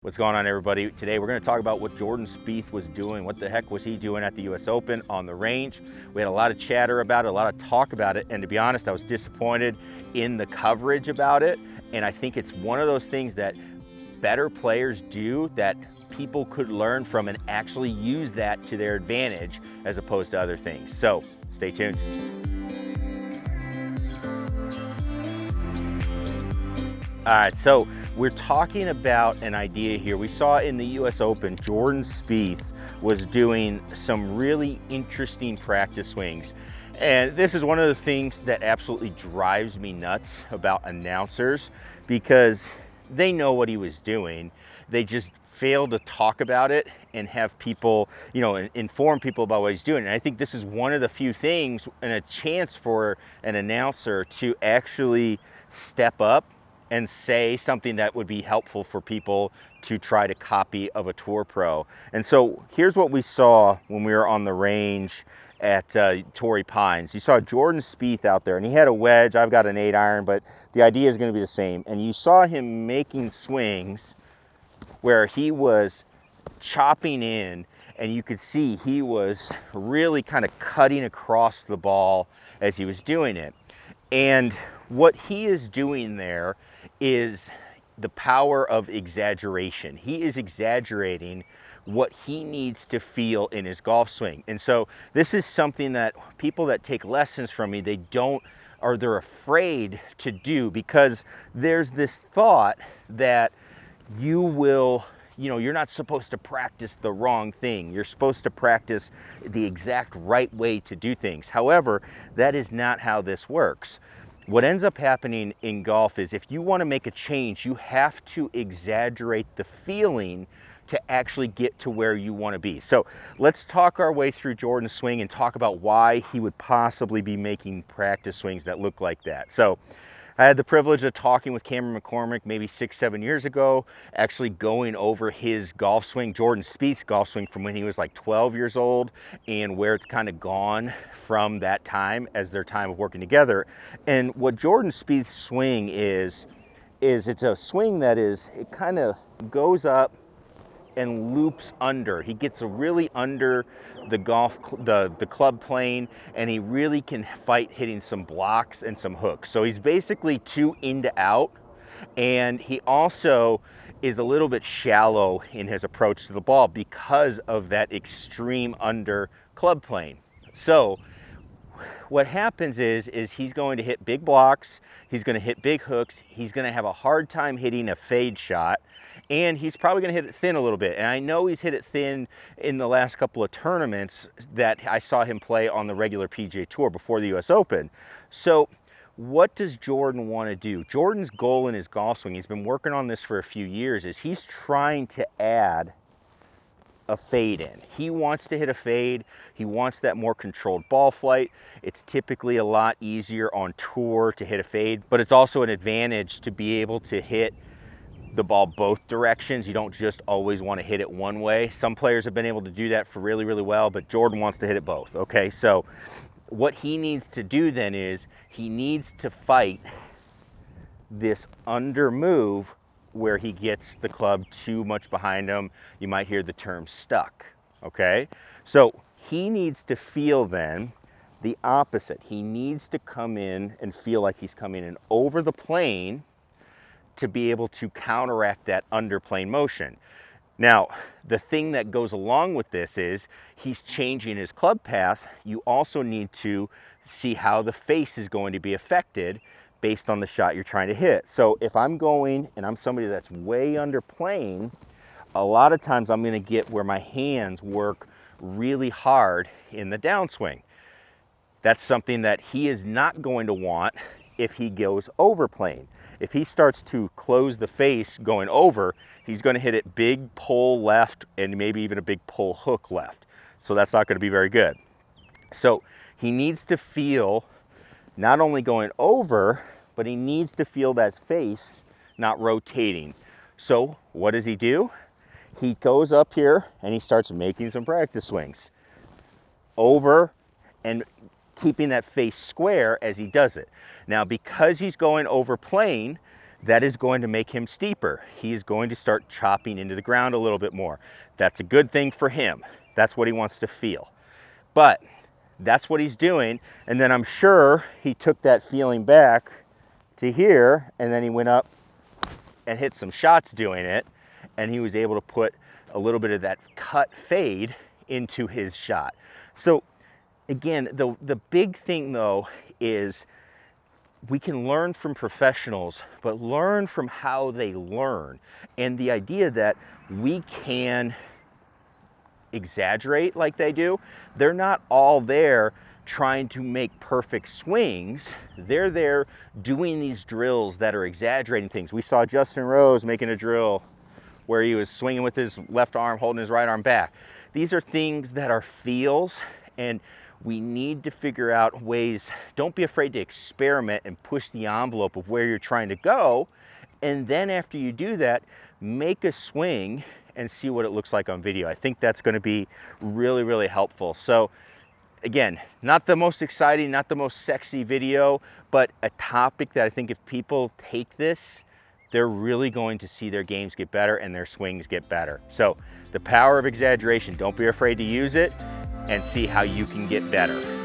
What's going on, everybody? Today we're going to talk about what Jordan Spieth was doing. What the heck was he doing at the US Open on the range? We had a lot of chatter about it, a lot of talk about it, and to be honest, I was disappointed in the coverage about it. And I think it's one of those things that better players do that people could learn from and actually use that to their advantage as opposed to other things. So stay tuned. All right, so we're talking about an idea here. We saw in the US Open, Jordan Spieth was doing some really interesting practice swings. And this is one of the things that absolutely drives me nuts about announcers, because they know what he was doing. They just fail to talk about it and have people, inform people about what he's doing. And I think this is one of the few things and a chance for an announcer to actually step up and say something that would be helpful for people to try to copy of a tour pro. And so here's what we saw when we were on the range at Torrey Pines. You saw Jordan Spieth out there, and he had a wedge. I've got an 8-iron, but the idea is going to be the same. And you saw him making swings where he was chopping in, and you could see he was really kind of cutting across the ball as he was doing it. And what he is doing there is the power of exaggeration. He is exaggerating what he needs to feel in his golf swing. And so this is something that people that take lessons from me, they're afraid to do, because there's this thought that you're not supposed to practice the wrong thing. You're supposed to practice the exact right way to do things. However, that is not how this works. What ends up happening in golf is if you want to make a change, you have to exaggerate the feeling to actually get to where you want to be. So let's talk our way through Jordan's swing and talk about why he would possibly be making practice swings that look like that. So I had the privilege of talking with Cameron McCormick maybe 6-7 years ago, actually going over his golf swing, Jordan Spieth's golf swing from when he was like 12 years old, and where it's kind of gone from that time as their time of working together. And what Jordan Spieth's swing is it's a swing that it kind of goes up and loops under. He gets really under the club plane, and he really can fight hitting some blocks and some hooks. So he's basically too in to out, and he also is a little bit shallow in his approach to the ball because of that extreme under club plane. So what happens is he's going to hit big blocks, he's going to hit big hooks, he's going to have a hard time hitting a fade shot, and he's probably going to hit it thin a little bit. And I know he's hit it thin in the last couple of tournaments that I saw him play on the regular PGA Tour before the US Open. So what does Jordan want to do? Jordan's goal in his golf swing, he's been working on this for a few years, is he's trying to add a fade in. He wants to hit a fade. He wants that more controlled ball flight. It's typically a lot easier on tour to hit a fade, but it's also an advantage to be able to hit the ball both directions. You don't just always want to hit it one way. Some players have been able to do that for really, really well, but Jordan wants to hit it both. Okay, so what he needs to do then is he needs to fight this under move where he gets the club too much behind him. You might hear the term stuck, okay? So he needs to feel then the opposite. He needs to come in and feel like he's coming in over the plane to be able to counteract that underplane motion. Now, the thing that goes along with this is he's changing his club path. You also need to see how the face is going to be affected based on the shot you're trying to hit. So if I'm going and I'm somebody that's way underplaying, a lot of times I'm going to get where my hands work really hard in the downswing. That's something that he is not going to want if he goes overplaying. If he starts to close the face going over, he's going to hit it big pull left and maybe even a big pull hook left. So that's not going to be very good. So he needs to feel not only going over, but he needs to feel that face not rotating. So what does he do? He goes up here and he starts making some practice swings over and keeping that face square as he does it. Now, because he's going over plane, that is going to make him steeper. He is going to start chopping into the ground a little bit more. That's a good thing for him. That's what he wants to feel. But that's what he's doing. And then I'm sure he took that feeling back to here, and then he went up and hit some shots doing it, and he was able to put a little bit of that cut fade into his shot. So again, the big thing though is we can learn from professionals, but learn from how they learn. And the idea that we can exaggerate like they do. They're not all there trying to make perfect swings. They're there doing these drills that are exaggerating things. We saw Justin Rose making a drill where he was swinging with his left arm, holding his right arm back. These are things that are feels, and we need to figure out ways. Don't be afraid to experiment and push the envelope of where you're trying to go. And then after you do that, make a swing and see what it looks like on video. I think that's going to be really, really helpful. So again, not the most exciting, not the most sexy video, but a topic that I think if people take this, they're really going to see their games get better and their swings get better. So the power of exaggeration, don't be afraid to use it and see how you can get better.